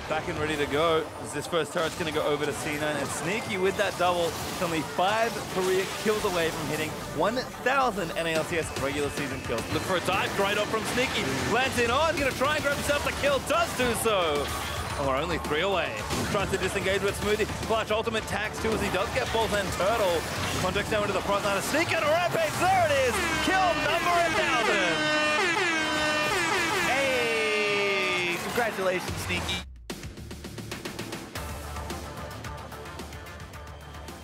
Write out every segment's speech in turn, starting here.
back and ready to go. This first turret's going to go over to C9, and Sneaky with that double is only 5 career kills away from hitting 1,000 NALCS regular season kills. Look for a dive, right up from Sneaky. Lands in on, going to try and grab himself the kill, does do so. Oh, we're only 3 away. Tries to disengage with Smoothie. Clutch ultimate tags too as he does get both and Turtle. Contractz down into the front line. A sneak and a rampage. There it is. Kill number 1,000. Hey, congratulations, Sneaky.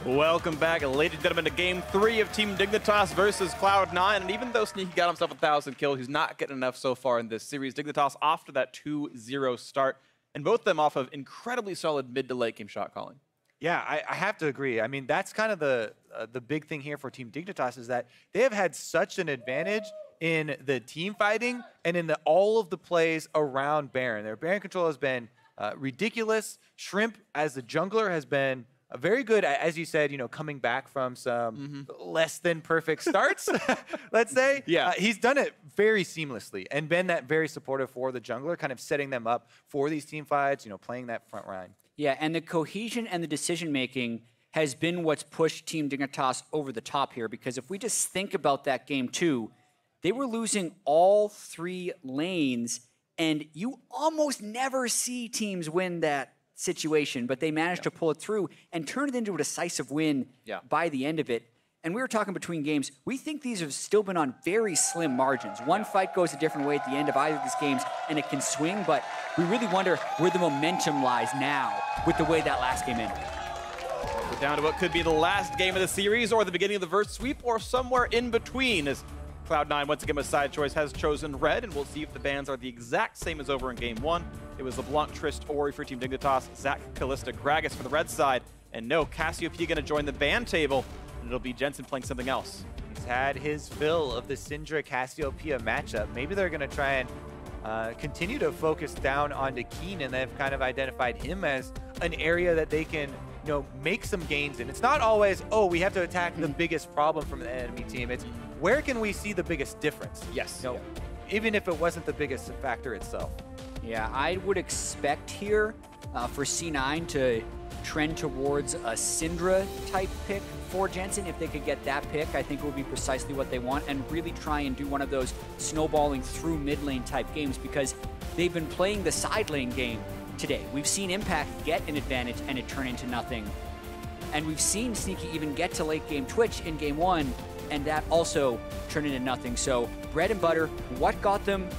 Welcome back, ladies and gentlemen, to Game 3 of Team Dignitas versus Cloud9. And even though Sneaky got himself 1,000 kills, he's not getting enough so far in this series. Dignitas off to that 2-0 start, and both of them off of incredibly solid mid to late game shot calling. Yeah, I have to agree. I mean, that's kind of the big thing here for Team Dignitas is that they have had such an advantage in the team fighting and in all of the plays around Baron. Their Baron control has been ridiculous. Shrimp, as the jungler, has been very good, as you said, you know, coming back from some less than perfect starts, let's say. Yeah. He's done it very seamlessly and been that very supportive for the jungler, kind of setting them up for these team fights, you know, playing that front line. Yeah, and the cohesion and the decision-making has been what's pushed Team Dignitas over the top here, because if we just think about that game too, they were losing all 3 lanes, and you almost never see teams win that situation, but they managed to pull it through and turn it into a decisive win by the end of it. And we were talking between games, we think these have still been on very slim margins. One fight goes a different way at the end of either of these games, and it can swing, but we really wonder where the momentum lies now with the way that last game ended. We're down to what could be the last game of the series, or the beginning of the verse sweep, or somewhere in between, as Cloud9, once again with side choice, has chosen red, and we'll see if the bans are the exact same as over in Game 1. It was LeBlanc, Trist, Ori for Team Dignitas, Zach, Kalista, Gragas for the red side, and no, Cassiopeia going to join the ban table, and it'll be Jensen playing something else. He's had his fill of the Syndra Cassiopeia matchup. Maybe they're going to try and continue to focus down onto Keane, and they've kind of identified him as an area that they can, you know, make some gains in. It's not always, oh, we have to attack the biggest problem from the enemy team. It's where can we see the biggest difference? Yes. You know, even if it wasn't the biggest factor itself. Yeah, I would expect here for C9 to trend towards a Syndra type pick for Jensen. If they could get that pick, I think it would be precisely what they want, and really try and do one of those snowballing through mid lane type games, because they've been playing the side lane game today. We've seen Impact get an advantage and it turn into nothing. And we've seen Sneaky even get to late game Twitch in Game 1, and that also turned into nothing. So bread and butter, what got them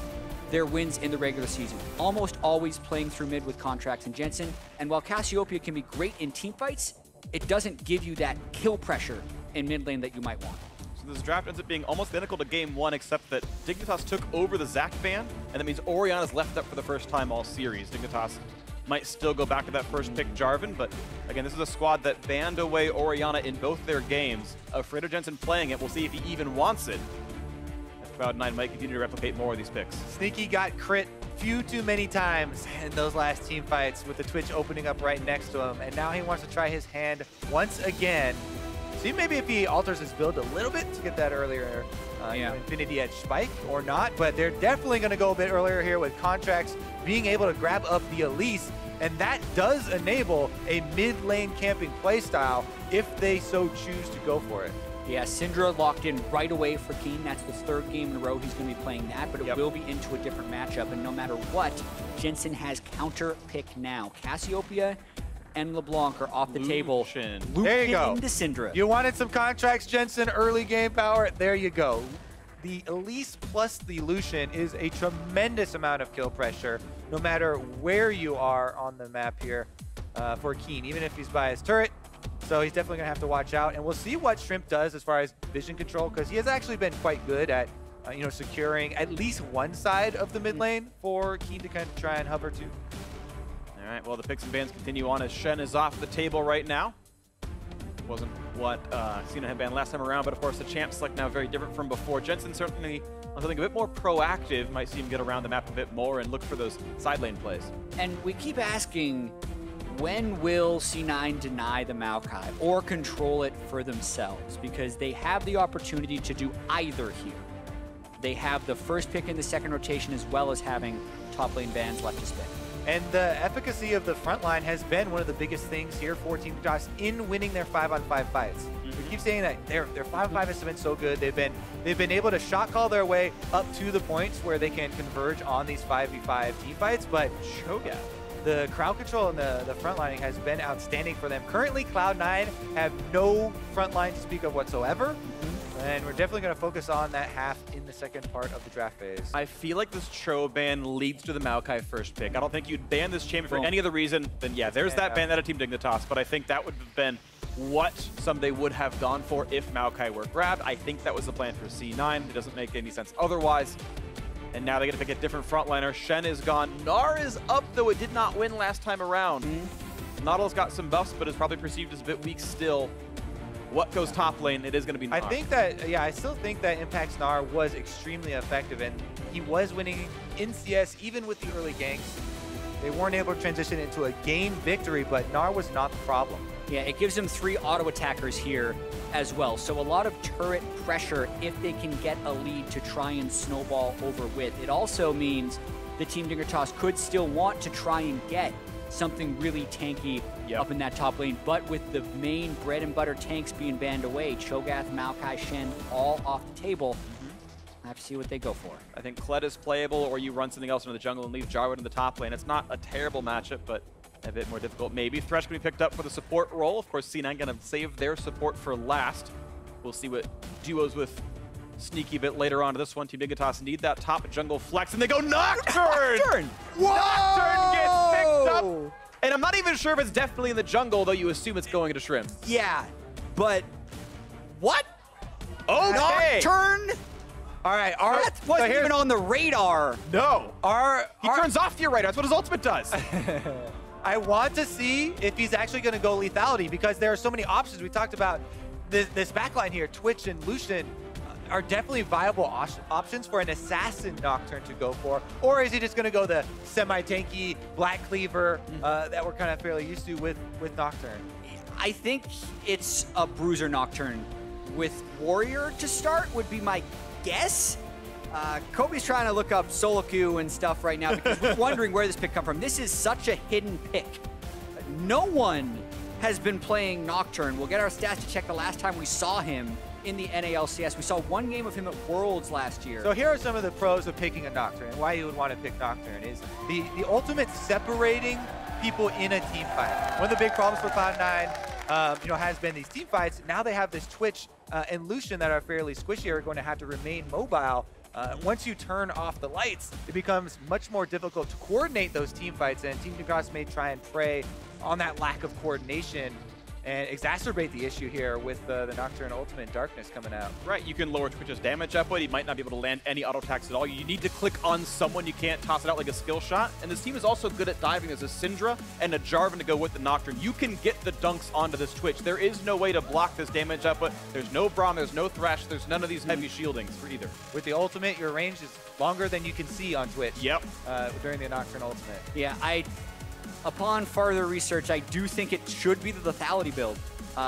their wins in the regular season? Almost always playing through mid with Contractz and Jensen. And while Cassiopeia can be great in team fights, it doesn't give you that kill pressure in mid lane that you might want. So this draft ends up being almost identical to Game 1, except that Dignitas took over the Zac ban, and that means Orianna's left up for the first time all series. Dignitas might still go back to that first pick, Jarvan, but again, this is a squad that banned away Orianna in both their games. Afraid of Jensen playing it, we'll see if he even wants it. Cloud9 might continue to replicate more of these picks. Sneaky got crit few too many times in those last team fights with the Twitch opening up right next to him, and now he wants to try his hand once again. See maybe if he alters his build a little bit to get that earlier Infinity Edge spike or not, but they're definitely going to go a bit earlier here with Contractz being able to grab up the Elise, and that does enable a mid lane camping playstyle if they so choose to go for it. Yeah, Syndra locked in right away for Keane. That's the 3rd game in a row he's going to be playing that, but it will be into a different matchup. And no matter what, Jensen has counter pick now. Cassiopeia and LeBlanc are off the table. There you go. Into Syndra. You wanted some Contractz, Jensen, early game power. There you go. The Elise plus the Lucian is a tremendous amount of kill pressure, no matter where you are on the map here for Keane, even if he's by his turret. So he's definitely going to have to watch out, and we'll see what Shrimp does as far as vision control, because he has actually been quite good at you know, securing at least one side of the mid lane for Keane to kind of try and hover to. All right, well, the picks and bans continue on as Shen is off the table right now. Wasn't what Cena had banned last time around, but of course the champ select now very different from before. Jensen certainly on something a bit more proactive, might see him get around the map a bit more and look for those side lane plays. And we keep asking, when will C9 deny the Maokai or control it for themselves? Because they have the opportunity to do either here. they have the first pick in the second rotation as well as having top lane bans left to spin. And the efficacy of the front line has been one of the biggest things here for Team Dignitas in winning their 5-on-5 fights. We keep saying that their 5-on-5 has been so good. They've been able to shot call their way up to the points where they can converge on these 5v5 team fights, but Cho'Gath, the crowd control and the front lining has been outstanding for them. Currently, Cloud9 have no front line to speak of whatsoever. And we're definitely going to focus on that half in the second part of the draft phase. I feel like this Cho ban leads to the Maokai first pick. I don't think you'd ban this champion for any other reason than, yeah, there's that ban out of Team Dignitas, but I think that would have been what Ssumday would have gone for if Maokai were grabbed. I think that was the plan for C9. It doesn't make any sense otherwise. And now they get to pick a different frontliner. Shen is gone. Gnar is up, though it did not win last time around. Nautilus got some buffs, but is probably perceived as a bit weak still. What goes top lane? It is going to be Gnar. I think that, yeah, I still think that Impact's Gnar was extremely effective, and he was winning in CS even with the early ganks. They weren't able to transition into a game victory, but Gnar was not the problem. Yeah, it gives them 3 auto attackers here as well. So a lot of turret pressure if they can get a lead to try and snowball over with. It also means the Team Dignitas could still want to try and get something really tanky up in that top lane, but with the main bread and butter tanks being banned away, Cho'Gath, Maokai, Shen, all off the table, I have to see what they go for. I think Kled is playable, or you run something else into the jungle and leave Jarvan in the top lane. It's not a terrible matchup, but a bit more difficult maybe. Thresh can be picked up for the support role. Of course, C9 going to save their support for last. We'll see what duos with Sneaky a bit later on to this one. Team Dignitas need that top jungle flex, and they go Nocturne! Nocturne! Nocturne gets picked up! And I'm not even sure if it's definitely in the jungle, though you assume it's going to Shrimp. Yeah, but what? Okay. Nocturne? All right, That wasn't even on the radar. No. He turns off to your radar. That's what his ultimate does. I want to see if he's actually going to go lethality, because there are so many options. We talked about this backline here. Twitch and Lucian are definitely viable options for an assassin Nocturne to go for. Or is he just going to go the semi-tanky Black Cleaver that we're kind of fairly used to with Nocturne? I think it's a bruiser Nocturne with Warrior to start would be my guess. Kobe's trying to look up solo queue and stuff right now because we're wondering where this pick come from. This is such a hidden pick. No one has been playing Nocturne. We'll get our stats to check the last time we saw him in the NALCS. We saw one game of him at Worlds last year. So here are some of the pros of picking a Nocturne, and why you would want to pick Nocturne is the ultimate separating people in a team fight. One of the big problems for Cloud9 has been these team fights. Now they have this Twitch and Lucian that are fairly squishy, are going to have to remain mobile. Once you turn off the lights, it becomes much more difficult to coordinate those team fights, and Team Dignitas may try and prey on that lack of coordination and exacerbate the issue here with the Nocturne Ultimate Darkness coming out. Right, you can lower Twitch's damage output. He might not be able to land any auto attacks at all. You need to click on someone. You can't toss it out like a skill shot. And this team is also good at diving. There's a Syndra and a Jarvan to go with the Nocturne. You can get the dunks onto this Twitch. There is no way to block this damage output. There's no Braum, there's no Thresh, there's none of these heavy shieldings for either. With the Ultimate, your range is longer than you can see on Twitch. Yep. During the Nocturne Ultimate. Yeah, upon further research, I do think it should be the lethality build.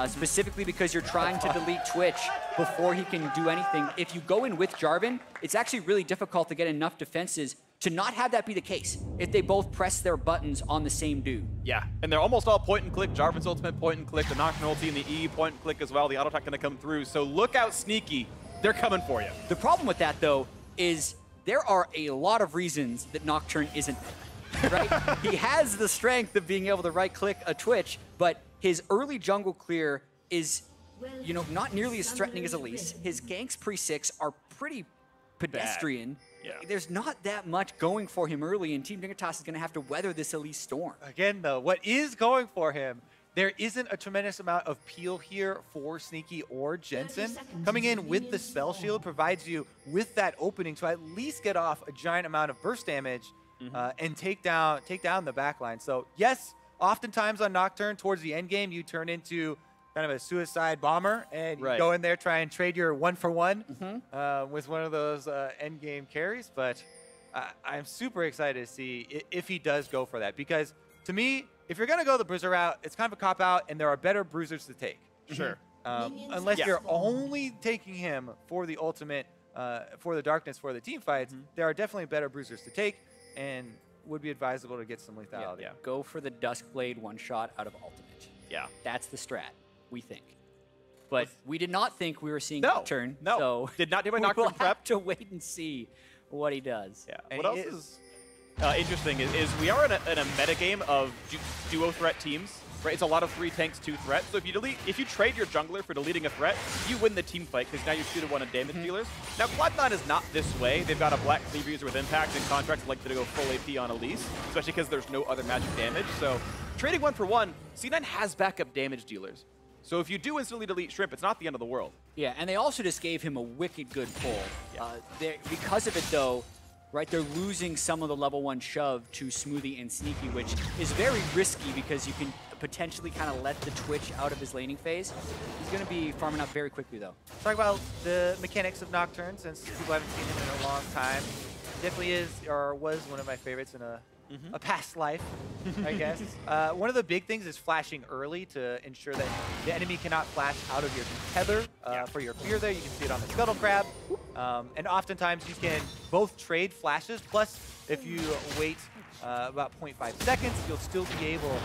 Specifically because you're trying to delete Twitch before he can do anything. If you go in with Jarvan, it's actually really difficult to get enough defenses to not have that be the case if they both press their buttons on the same dude. Yeah, and they're almost all point and click. Jarvan's ultimate point and click, the Nocturne ulti and the E point and click as well. The auto attack gonna come through, so look out Sneaky. They're coming for you. The problem with that though is there are a lot of reasons that Nocturne isn't there, right? He has the strength of being able to right click a Twitch, but his early jungle clear is, not nearly as threatening as Elise. His ganks pre-6 are pretty pedestrian. Yeah. There's not that much going for him early, and Team Dignitas is going to have to weather this Elise storm. Again, though, what is going for him, there isn't a tremendous amount of peel here for Sneaky or Jensen. Coming in with the spell shield provides you with that opening to at least get off a giant amount of burst damage and take down the backline. So yes, oftentimes on Nocturne, towards the end game, you turn into kind of a suicide bomber and you go in there, try and trade your 1-for-1 with one of those end game carries. But I'm super excited to see if he does go for that, because to me, if you're going to go the bruiser route, it's kind of a cop-out, and there are better bruisers to take. Sure. Unless you're only taking him for the ultimate for the darkness for the team fights, there are definitely better bruisers to take, and would be advisable to get some lethality. Yeah. Go for the Duskblade one shot out of ultimate. Yeah. That's the strat, we think. But we did not think we were seeing No, Nocturne. no. So Did not do my we'll Nocturne have prep. to wait and see what he does. Yeah. And What else is interesting is we are in a meta game of duo threat teams. Right, it's a lot of 3 tanks, 2 threats. So if you trade your jungler for deleting a threat, you win the team fight because now you're 2-to-1 in damage dealers. Now Cloud9 is not this way. They've got a Black Cleaver user with impact and Contractz like to go full AP on Elise, especially because there's no other magic damage. So trading 1 for 1, C9 has backup damage dealers. So if you do instantly delete Shrimp, it's not the end of the world. Yeah, and they also just gave him a wicked good pull. Because of it, though, right, they're losing some of the level 1 shove to Smoothie and Sneaky, which is very risky because you can potentially kind of let the Twitch out of his laning phase. He's going to be farming up very quickly, though. Talk about the mechanics of Nocturne, since people haven't seen him in a long time. Definitely is, or was, one of my favorites in a past life, I guess. One of the big things is flashing early to ensure that the enemy cannot flash out of your tether for your fear there. You can see it on the Scuttle Crab. And oftentimes you can both trade flashes, plus if you wait about 0.5 seconds, you'll still be able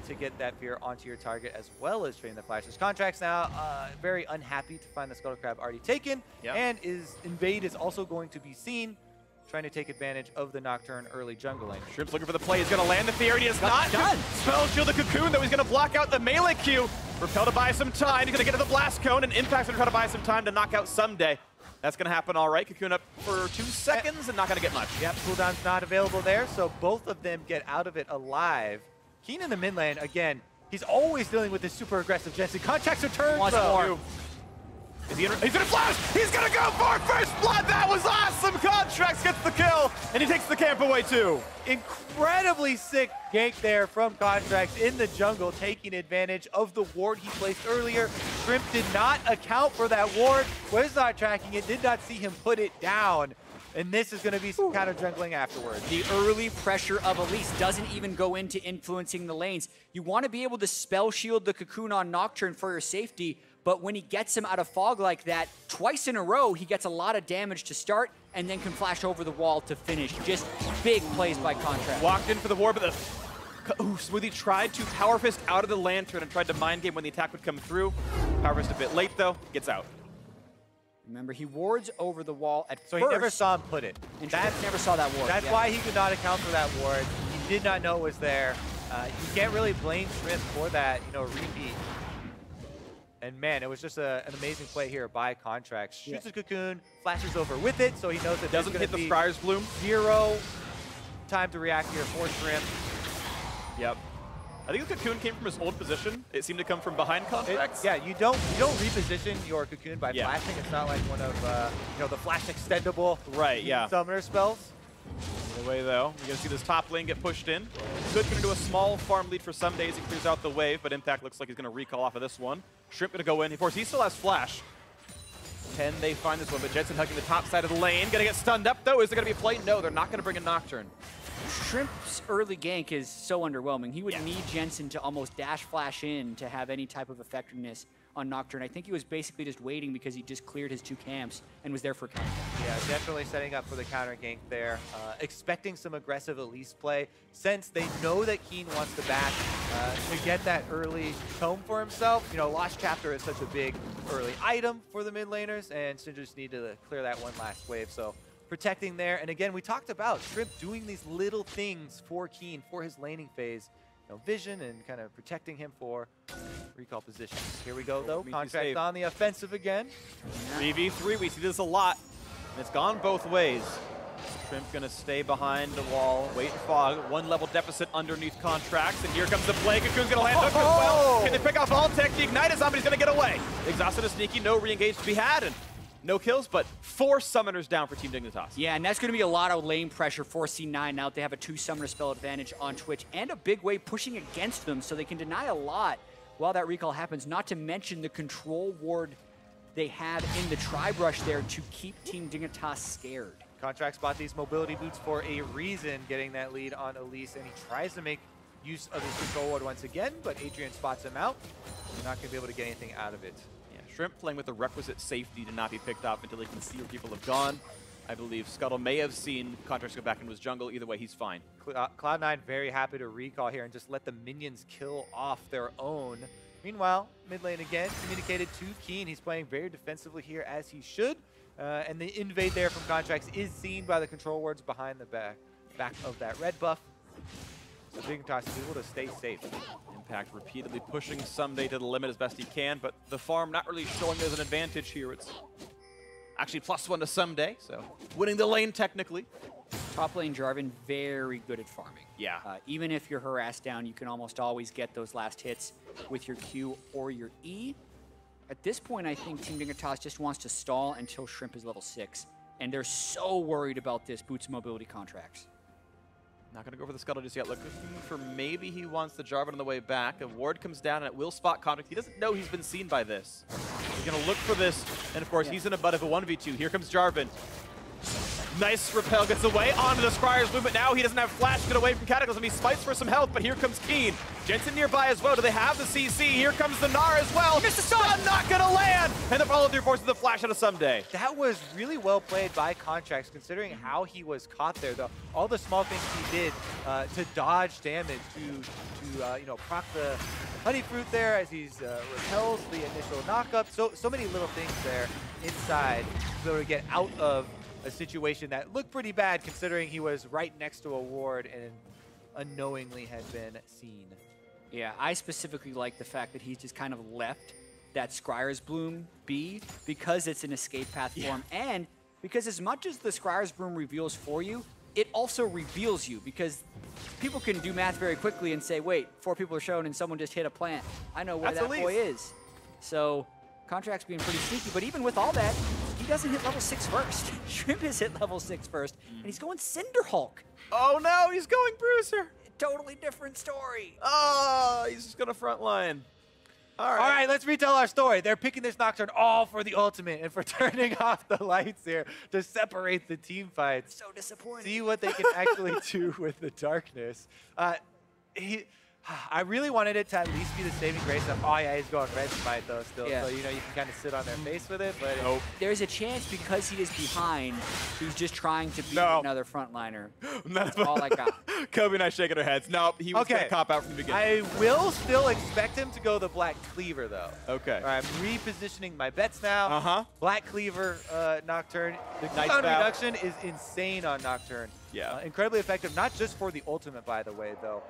to get that fear onto your target as well as trading the flashes. Contractz now very unhappy to find the Scuttle Crab already taken, and Invade is also going to be seen trying to take advantage of the Nocturne early jungling. Shrimp's looking for the play. He's going to land the fear, and he is not done. Spell shield the Cocoon, though he's going to block out the melee Q. Repel to buy some time. He's going to get to the Blast Cone, and Impact's going to try to buy some time to knock out Ssumday. That's going to happen all right. Cocoon up for 2 seconds and not going to get much. Yep, cooldown's not available there, so both of them get out of it alive. Keane in the mid lane, again, he's always dealing with this super aggressive Jensen. Contractz returns, Wants more. Is he's gonna flash! He's gonna go for first blood! That was awesome! Contractz gets the kill, and he takes the camp away too. Incredibly sick gank there from Contractz in the jungle, taking advantage of the ward he placed earlier. Shrimp did not account for that ward, was not tracking it, did not see him put it down. And this is going to be some counter jungling afterwards. The early pressure of Elise doesn't even go into influencing the lanes. You want to be able to spell shield the Cocoon on Nocturne for your safety, but when he gets him out of fog like that, twice in a row, he gets a lot of damage to start and then can flash over the wall to finish. Just big plays by Contractz. Walked in for the ward, but Smoothie tried to Power Fist out of the Lantern and tried to mind game when the attack would come through. Power Fist a bit late though, gets out. Remember, he wards over the wall at So first. he never saw him put it. And never saw that ward. That's why he could not account for that ward. He did not know it was there. You can't really blame Shrimp for that, repeat. And man, it was just an amazing play here by Contractz. Shoots his Cocoon, flashes over with it, so he knows it Doesn't hit the Friar's Bloom. 0 time to react here for Shrimp. Yep. I think the Cocoon came from his old position. It seemed to come from behind Contractz. Yeah, you don't reposition your Cocoon by flashing. It's not like one of the flash extendable summoner spells. Either way though, you're gonna see this top lane get pushed in. Could turn into a small farm lead for some days. He clears out the wave, but Impact looks like he's gonna recall off of this one. Shrimp gonna go in. Of course, he still has flash. Can they find this one? But Jensen hugging the top side of the lane. Gonna get stunned up though. Is there gonna be a play? No, they're not gonna bring a Nocturne. Shrimp's early gank is so underwhelming. He would need Jensen to almost dash flash in to have any type of effectiveness on Nocturne. I think he was basically just waiting because he just cleared his 2 camps and was there for counter. Yeah, definitely setting up for the counter gank there. Expecting some aggressive Elise play, since they know that Keane wants to back to get that early tome for himself. Lost Chapter is such a big early item for the mid laners, and Syndra just need to clear that one last wave. So protecting there. And again, we talked about Shrimp doing these little things for Keane for his laning phase. Vision and kind of protecting him for recall positions. Here we go, though. Contractz on the offensive again. 3v3, we see this a lot. And it's gone both ways. Shrimp gonna stay behind the wall, wait and fog. 1 level deficit underneath Contractz, and here comes the play. Cocoon's gonna land hook as well. Can they pick off Altec? The Dignitas on, but he's gonna get away. Exhausted and Sneaky, no re-engage to be had, and no kills, but 4 summoners down for Team Dignitas. Yeah, and that's going to be a lot of lane pressure for C9 now that they have a 2 summoner spell advantage on Twitch and a big wave pushing against them, so they can deny a lot while that recall happens, not to mention the control ward they have in the Tribe Rush there to keep Team Dignitas scared. Contractz bought these mobility boots for a reason, getting that lead on Elise, and he tries to make use of his control ward once again, but Adrian spots him out. He's not going to be able to get anything out of it. Shrimp playing with the requisite safety to not be picked off until he can see where people have gone. I believe Scuttle may have seen Contractz go back into his jungle. Either way, he's fine. Cloud9 very happy to recall here and just let the minions kill off their own. Meanwhile, mid lane again, communicated to Keane. He's playing very defensively here as he should. And the invade there from Contractz is seen by the control wards behind the back of that red buff. So Dignitas is able to stay safe. Impact repeatedly pushing Ssumday to the limit as best he can, but the farm not really showing there's an advantage here. It's actually +1 to Ssumday, so winning the lane technically. Top lane Jarvan, very good at farming. Yeah. Even if you're harassed down, you can almost always get those last hits with your Q or your E. At this point, I think Team Dignitas just wants to stall until Shrimp is level 6. And they're so worried about this boots mobility Contractz. Not going to go for the Scuttle just yet. Looking for maybe he wants the Jarvan on the way back. A ward comes down and it will spot Contractz. He doesn't know he's been seen by this. He's going to look for this. And of course, he's in a butt of a 1v2. Here comes Jarvan. Nice repel, gets away onto the Scryer's movement. Now he doesn't have flash to get away from Cataclysm. He spites for some health, but here comes Keane. Jensen nearby as well. Do they have the CC? Here comes the Gnar as well. Missed the stun, not gonna land! And the follow-through forces the flash out of Ssumday. That was really well played by Contractz, considering how he was caught there. All the small things he did to dodge damage, to you know, proc the honey fruit there as he's repels the initial knockup. So many little things there inside to get out of a situation that looked pretty bad considering he was right next to a ward and unknowingly had been seen. Yeah, I specifically like the fact that he's just kind of left that Scryer's Bloom be because it's an escape path for him, and because as much as the Scryer's Bloom reveals for you, it also reveals you because people can do math very quickly and say, wait, 4 people are shown and someone just hit a plant. I know where that boy is. So Contractz being pretty sneaky, but even with all that, he doesn't hit level 6 first. Shrimp is hit level 6 first, and he's going Cinder Hulk. Oh no, he's going Bruiser. Totally different story. Oh, he's just going to frontline. All right, let's retell our story. They're picking this Nocturne all for the ultimate and for turning off the lights here to separate the team fights. So disappointing. See what they can actually do with the darkness. I really wanted it to at least be the saving grace of, oh yeah, he's going red smite though still. Yeah. So, you know, you can kind of sit on their face with it, but nope. There's a chance because he is behind, he's just trying to beat another frontliner. That's all I got. Kobe and I shaking our heads. Nope, he was going to cop out from the beginning. I will still expect him to go the Black Cleaver though. Okay. All right, I'm repositioning my bets now. Black Cleaver Nocturne. The cooldown reduction is insane on Nocturne. Yeah. Incredibly effective, not just for the ultimate, by the way, though.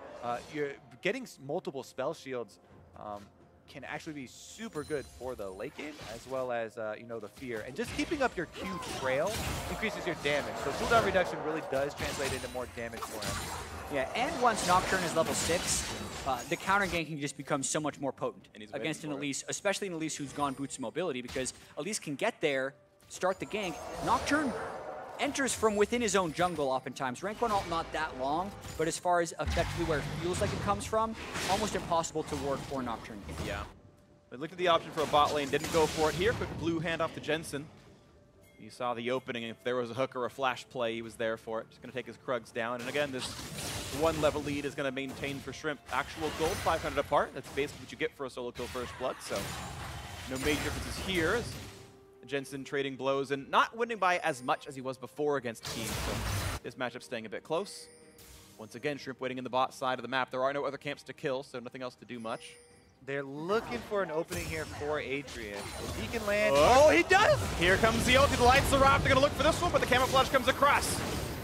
You're getting multiple spell shields can actually be super good for the late game, as well as you know, the fear. And just keeping up your Q trail increases your damage. So cooldown reduction really does translate into more damage for him. Yeah, and once Nocturne is level 6, the counter ganking just becomes so much more potent against an Elise, especially an Elise who's gone boots mobility, because Elise can get there, start the gank. Nocturne enters from within his own jungle oftentimes. Rank 1 ult not that long, but as far as effectively where it feels like it comes from, almost impossible to ward for Nocturne. Yeah. They looked at the option for a bot lane, didn't go for it here. Quick blue hand off to Jensen. You saw the opening. If there was a hook or a flash play, he was there for it. Just going to take his Krugs down. And again, this 1 level lead is going to maintain for Shrimp. Actual gold, 500 apart. That's basically what you get for a solo kill first blood. So no major differences here. Jensen trading blows and not winning by as much as he was before against Keane. So this matchup staying a bit close. Once again, Shrimp waiting in the bot side of the map. There are no other camps to kill, so nothing else to do much. They're looking for an opening here for Adrian. If he can land... Oh, he does! Here comes the ulti. The lights are off. They're going to look for this one, but the camouflage comes across.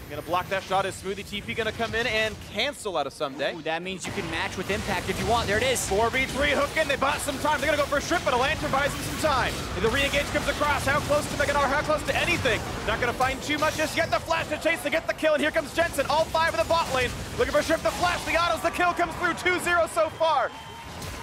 Going to block that shot. Is Smoothie TP going to come in and cancel out of Ssumday? Ooh, that means you can match with impact if you want. There it is. 4v3 hook in. They bought some time. They're going to go for a Shrimp, but a Lantern buys them some time. The re-engage comes across. How close to Gnar? How close to anything? Not going to find too much just yet. The flash to chase to get the kill, and here comes Jensen. All 5 in the bot lane. Looking for Shrimp. The flash, the autos, the kill comes through. 2-0 so far.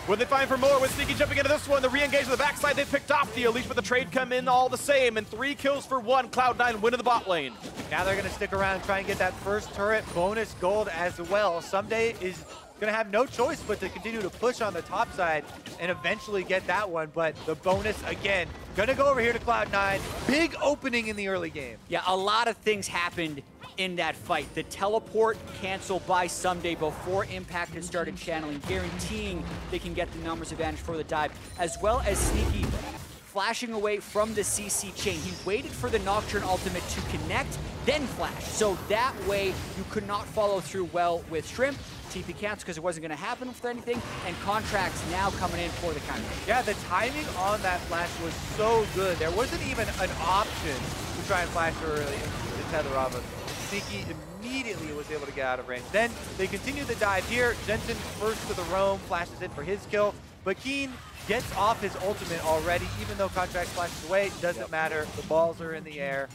When they find for more with Sneaky jumping into this one, the re-engage on the backside, they picked off the Elise, but the trade come in all the same, and 3 kills for 1. Cloud9 win in the bot lane. Now they're going to stick around and try and get that first turret bonus gold as well. Ssumday is going to have no choice but to continue to push on the top side and eventually get that one, but the bonus, again, going to go over here to Cloud9. Big opening in the early game. Yeah, a lot of things happened in that fight. The teleport canceled by Ssumday before Impact had started channeling, guaranteeing they can get the numbers advantage for the dive, as well as Sneaky flashing away from the CC chain. He waited for the Nocturne ultimate to connect, then flash. So that way, you could not follow through well with Shrimp. TP cancels because it wasn't going to happen for anything, and Contractz now coming in for the counter. Yeah, the timing on that flash was so good. There wasn't even an option to try and flash early into tether off of. Sneaky immediately was able to get out of range. Then they continue the dive here. Jensen first to the roam, flashes in for his kill, but Keane gets off his ultimate already, even though Contractz flashes away. Doesn't matter. The balls are in the air,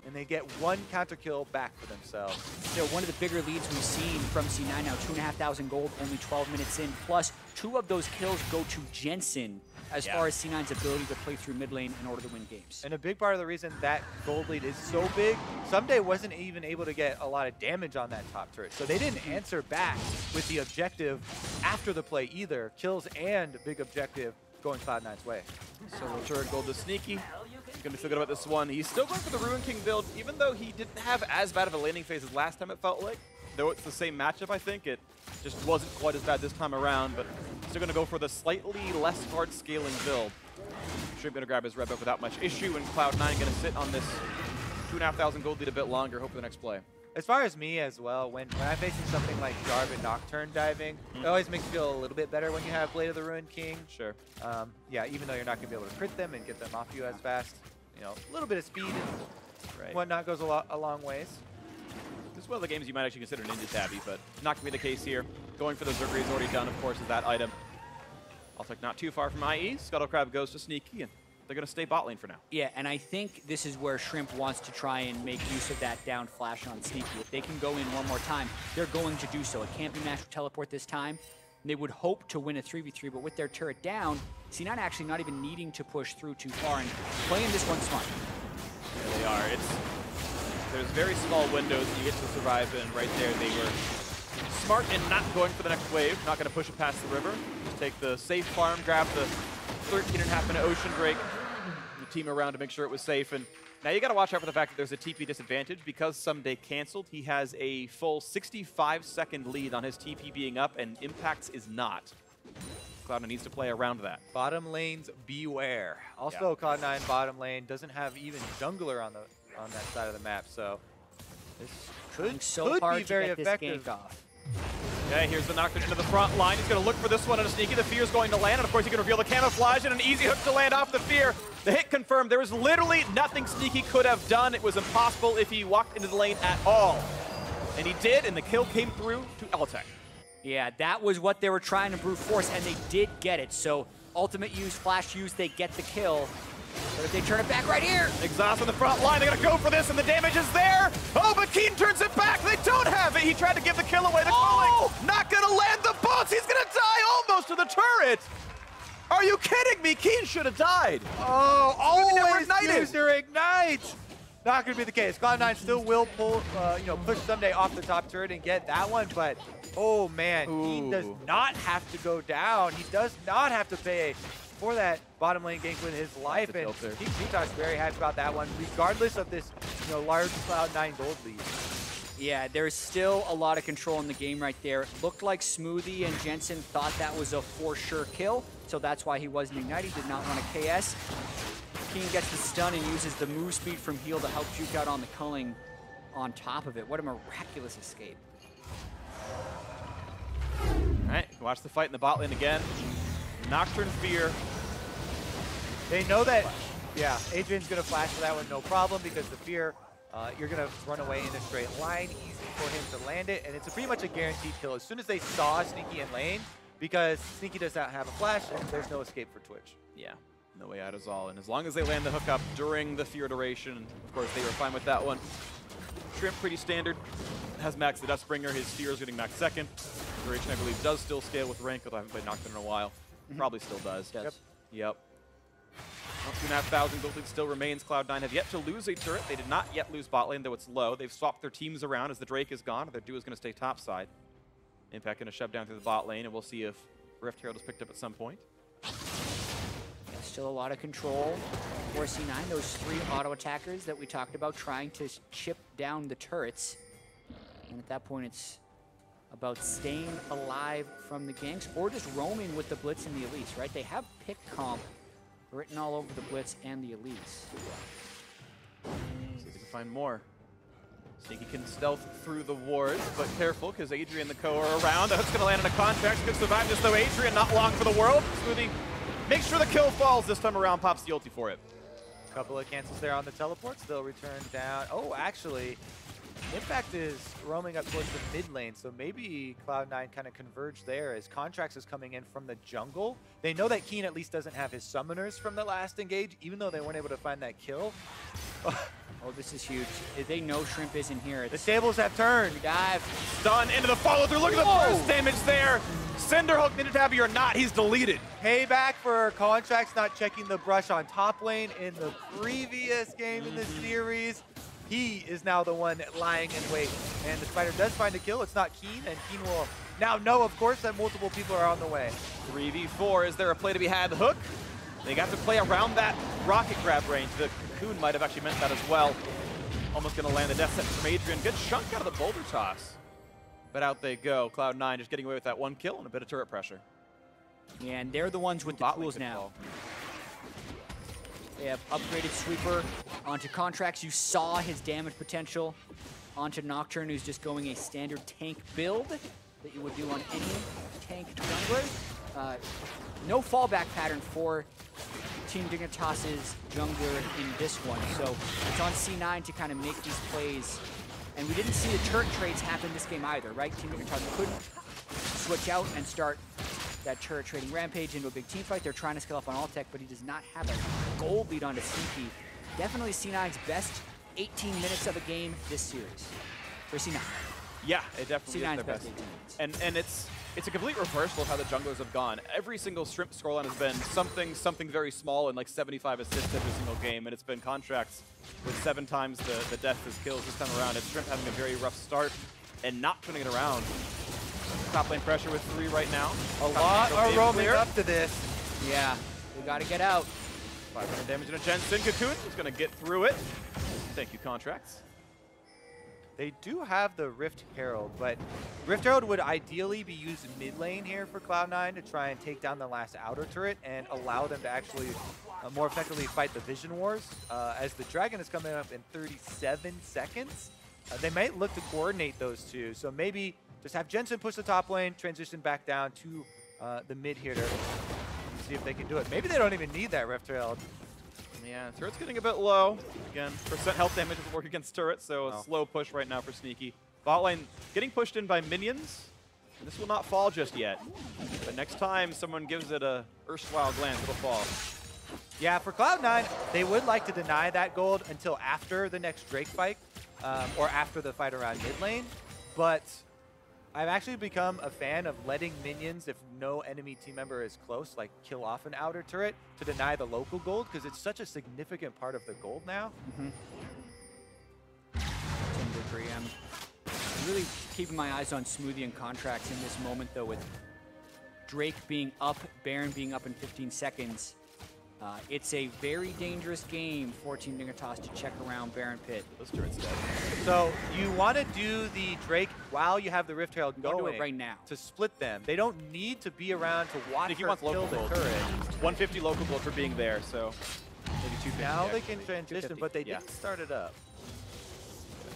and they get one counter kill back for themselves. So one of the bigger leads we've seen from C9 now, 2,500 gold, only 12 minutes in, plus 2 of those kills go to Jensen as far as C9's ability to play through mid lane in order to win games. And a big part of the reason that gold lead is so big, Ssumday wasn't even able to get a lot of damage on that top turret. So they didn't answer back with the objective after the play either. Kills and big objective going Cloud9's way. So the turret gold to Sneaky. He's going to feel good about this one. He's still going for the Ruin King build, even though he didn't have as bad of a laning phase as last time, it felt like. Though it's the same matchup, I think, it just wasn't quite as bad this time around, but still going to go for the slightly less hard scaling build. Shrimp going to grab his red buff without much issue, and Cloud9 going to sit on this 2,500 gold lead a bit longer, hope for the next play. As far as me as well, when I'm facing something like Jarvan Nocturne diving, it always makes you feel a little bit better when you have Blade of the Ruined King. Sure. Yeah, even though you're not going to be able to crit them and get them off you as fast, you know, a little bit of speed and whatnot goes a long ways. This is one of the games you might actually consider Ninja Tabby, but not going to be the case here. Going for the Zergri is already done, of course, is that item. Altec not too far from IE. Scuttlecrab goes to Sneaky, and they're going to stay bot lane for now. Yeah, and I think this is where Shrimp wants to try and make use of that down flash on Sneaky. If they can go in one more time, they're going to do so. It can't be natural teleport this time. They would hope to win a 3v3, but with their turret down, C9 actually not even needing to push through too far and playing this one smart. There they are. There's very small windows that you get to survive in. Right there, they were smart in not going for the next wave, not going to push it past the river. Just take the safe farm, grab the 13.5-minute Ocean Drake, and the team around to make sure it was safe. And now you got to watch out for the fact that there's a TP disadvantage because Ssumday canceled. He has a full 65-second lead on his TP being up, and Impact's is not. Cloud9 needs to play around that. Bottom lanes, beware. Also, Cloud9 bottom lane doesn't have even jungler on that side of the map, so this could be very effective. This gank off. Yeah, here's the Nocturne into the front line. He's going to look for this one and a Sneaky. The Fear's going to land, and of course he can reveal the camouflage and an easy hook to land off the Fear. The hit confirmed. There was literally nothing Sneaky could have done. It was impossible if he walked into the lane at all. And he did, and the kill came through to Altec. Yeah, that was what they were trying to brute force, and they did get it. So ultimate use, flash use, they get the kill. But if they turn it back right here. Exhaust on the front line, they're gonna go for this, and the damage is there. Oh, but Keane turns it back. They don't have it. He tried to give the kill away. The calling, not gonna land the bolts. He's gonna die almost to the turret. Are you kidding me? Keane should have died. Oh, always ignited. use your ignite. Not gonna be the case. Cloud9 still will pull, push Ssumday off the top turret and get that one, but oh man, Keane does not have to go down. He does not have to pay for that bottom lane gank with his life, and Dignitas very happy about that one, regardless of this, large Cloud9 gold lead. Yeah, there's still a lot of control in the game right there. It looked like Smoothie and Jensen thought that was a for sure kill, so that's why he wasn't ignited. He did not want a KS. Keane gets the stun and uses the move speed from heal to help juke out on the culling on top of it. What a miraculous escape. All right, watch the fight in the bot lane again. Nocturne Fear. They know that, Adrian's going to flash for that one, no problem, because the Fear, you're going to run away in a straight line, easy for him to land it, and it's pretty much a guaranteed kill as soon as they saw Sneaky in lane, because Sneaky does not have a flash, and there's no escape for Twitch. Yeah, no way out is all, and as long as they land the hookup during the Fear duration, of course they were fine with that one. Shrimp, pretty standard, has Max the Dustbringer, his Fear is getting Max second. Duration, I believe, does still scale with rank, although I haven't played Nocturne in a while. Probably still does. Yep. 2,500 gold lead still remains. Cloud9 have yet to lose a turret. They did not yet lose bot lane, though it's low. They've swapped their teams around as the Drake is gone. Their duo is going to stay topside. Impact going to shove down through the bot lane, and we'll see if Rift Herald is picked up at some point. Still a lot of control for C9. Those 3 auto attackers that we talked about trying to chip down the turrets. And at that point, it's about staying alive from the ganks or just roaming with the Blitz and the Elise, right? They have pick comp written all over the Blitz and the Elise. See if we can find more. Sneaky can stealth through the wards, but careful, because Adrian and the Co are around. The hook's going to land on a Contractz. Could survive this, though. Adrian not long for the world. Smoothie makes sure the kill falls this time around, pops the ulti for it. Couple of cancels there on the teleports. They'll return down. Oh, actually, Impact is roaming up towards the mid lane, so maybe Cloud9 kind of converge there as Contractz is coming in from the jungle. They know that Keane at least doesn't have his summoners from the last engage, even though they weren't able to find that kill. Oh, this is huge. They know Shrimp isn't here. The tables have turned. Dive. Stun into the follow-through. Look at the burst damage there. Cinder Hook, Ninja Tabby or not, he's deleted. Payback for Contractz not checking the brush on top lane in the previous game in the series. He is now the one lying in wait. And the Spider does find a kill. It's not Keane, and Keane will now know, of course, that multiple people are on the way. 3v4, is there a play to be had? The hook, they got to play around that rocket grab range. The cocoon might have actually meant that as well. Almost gonna land the death sentence from Adrian. Good chunk out of the boulder toss. But out they go. Cloud9 just getting away with that one kill and a bit of turret pressure. Yeah, and they're the ones with the tools now. They have upgraded Sweeper onto Contractz. You saw his damage potential onto Nocturne, who's just going a standard tank build that you would do on any tank jungler. No fallback pattern for Team Dignitas' jungler in this one, so it's on C9 to kind of make these plays. And we didn't see the turret trades happen this game either, right? Team Dignitas couldn't switch out and start that turret trading rampage into a big team fight. They're trying to scale up on Altec, but he does not have a gold lead onto Sneaky. Definitely C9's best 18 minutes of a game this series for C9. Yeah, it definitely C9's is their best best. 18 minutes. And it's a complete reversal of how the junglers have gone. Every single Shrimp scoreline has been something very small and like 75 assists every single game, and it's been Contractz with 7 times the death as kills this time around. It's Shrimp having a very rough start and not turning it around. Top lane pressure with 3 right now. A lot are roaming up to this. Yeah, we gotta get out. 500 damage in a Jensen. Cocoon is gonna get through it. Thank you, Contractz. They do have the Rift Herald, but Rift Herald would ideally be used mid lane here for Cloud9 to try and take down the last outer turret and allow them to actually more effectively fight the Vision Wars. As the Dragon is coming up in 37 seconds, they might look to coordinate those two. So maybe just have Jensen push the top lane, transition back down to the mid here to see if they can do it. Maybe they don't even need that Rift Herald. Yeah, turret's getting a bit low. Again, percent health damage doesn't work against turrets, so a slow push right now for Sneaky. Bot lane getting pushed in by minions. This will not fall just yet. But next time someone gives it a erstwhile glance, it'll fall. Yeah, for Cloud9, they would like to deny that gold until after the next Drake fight, or after the fight around mid lane. But I've actually become a fan of letting minions, if no enemy team member is close, like kill off an outer turret to deny the local gold, because it's such a significant part of the gold now. I'm really keeping my eyes on Smoothie and Contractz in this moment, though, with Drake being up, Baron being up in 15 seconds. It's a very dangerous game for Team Dignitas to check around Baron Pit. Those turrets dead. So you want to do the Drake while you have the Rift Herald going do it right now to split them. They don't need to be around to watch He her wants kill local the gold. turret. 150 local gold for being there, so maybe 250. Now there. they can transition, 250, but they yeah. didn't start it up.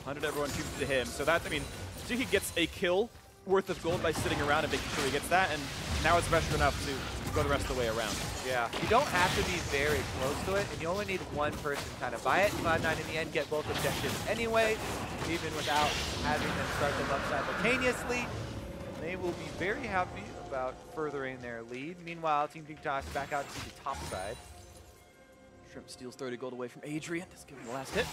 100 everyone, 250 to him. So that, I mean, he gets a kill worth of gold by sitting around and making sure he gets that, and now it's pressure enough to go the rest of the way around. Yeah, you don't have to be very close to it, and you only need one person to kind of buy it. Cloud9 in the end get both objectives anyway, even without having them start them up simultaneously. They will be very happy about furthering their lead. Meanwhile, Team Dignitas back out to the top side. Shrimp steals 30 gold away from Adrian. Just giving the last hit.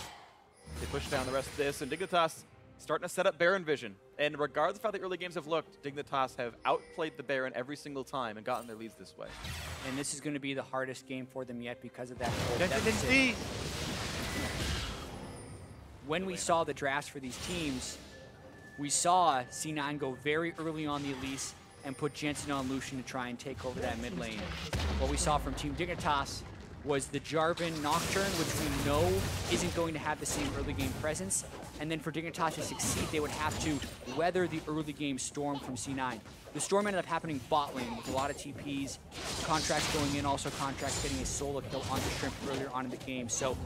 They push down the rest of this, and Dignitas starting to set up Baron vision. And regardless of how the early games have looked, Dignitas have outplayed the Baron every single time and gotten their leads this way. And this is going to be the hardest game for them yet because of that gold Jensen deficit. in C. When we saw the drafts for these teams, we saw C9 go very early on the Elise and put Jensen on Lucian to try and take over that mid lane. What we saw from Team Dignitas was the Jarvan Nocturne, which we know isn't going to have the same early game presence, And then for Dignitas to succeed, they would have to weather the early game storm from C9. The storm ended up happening bot lane with a lot of TPs, Contractz going in, also Contractz getting a solo kill on the Shrimp earlier on in the game. So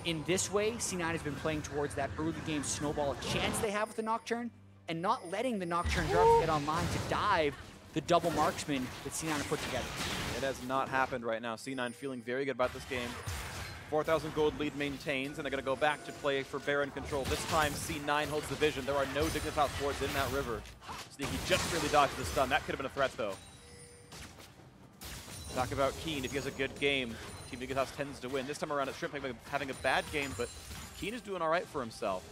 in this way, C9 has been playing towards that early game snowball chance they have with the Nocturne, and not letting the Nocturne Jarvan get online to dive the double marksman that C9 have put together. It has not happened right now. C9 feeling very good about this game. 4,000 gold lead maintains, and they're going to go back to play for Baron control. This time, C9 holds the vision. There are no Dignitas wards in that river. Sneaky just really dodged the stun. That could have been a threat, though. Talk about Keane. If he has a good game, Team Dignitas tends to win. This time around, it's Shrimp having a bad game, but Keane is doing all right for himself.